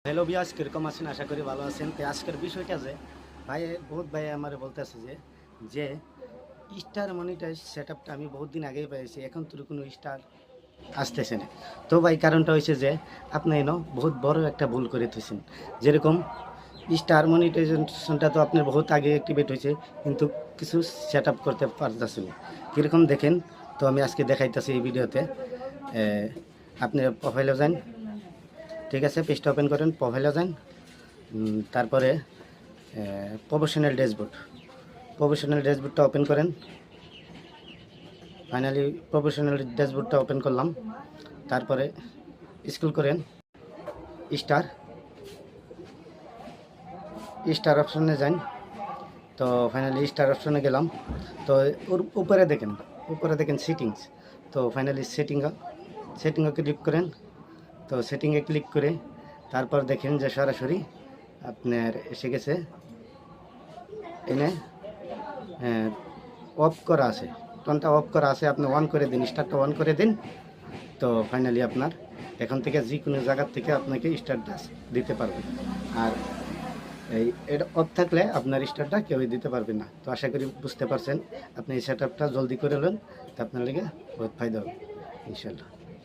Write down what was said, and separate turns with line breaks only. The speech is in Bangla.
হ্যালো বিয়াস, কিরকম আছেন? আশা করি ভালো আছেন। তো আজকের বিষয়টা যে বহুত ভাই আমার বলতেছে যে স্টার মনিটাইজ সেট আপটা আমি বহুত দিন আগেই পেয়েছি, এখন তো কোনো স্টার আসতেছে না। তো ভাই কারণটা হয়েছে যে আপনি বহুত বড় একটা ভুল করে থুইছেন। যেরকম স্টার মনিটাইজেশনটা তো আপনার বহুত আগে অ্যাক্টিভেট হয়েছে, কিন্তু কিছু সেট আপ করতে পারতেছেন। কীরকম দেখেন, তো আমি আজকে দেখাইতেছি এই ভিডিওতে। আপনি প্রোফাইলে যান, ঠিক আছে, পেজটা ওপেন করেন, প্রোফাইলে যান, তারপরে প্রফেশনাল ড্যাশবোর্ডটা ওপেন করেন। ফাইনালি প্রফেশনাল ড্যাশবোর্ডটা ওপেন করলাম। তারপরে স্ক্রল করেন, স্টার স্টার অপশনে যান। তো ফাইনালি স্টার অপশনে গেলাম। তো ওর উপরে দেখেন সেটিংস। তো ফাইনালি সেটিংয়ে ক্লিক করেন। তো সেটিংয়ে ক্লিক করে তারপর দেখেন যে সরাসরি আপনার এসে গেছে, এনে অফ করা আছে, টোনটা অফ করা আছে। আপনি অন করে দিন, স্টারটা অন করে দিন। তো ফাইনালি আপনার এখন থেকে যে কোনো জায়গার থেকে আপনাকে স্টারটা দিতে পারবে। আর এটা অফ থাকলে আপনার স্টারটা কেউই দিতে পারবে না। তো আশা করি বুঝতে পারছেন। আপনি এই সেট আপটা জলদি করে নেন, তো আপনার লেগে বহুত ফায়দা হবে ইনশাল্লাহ।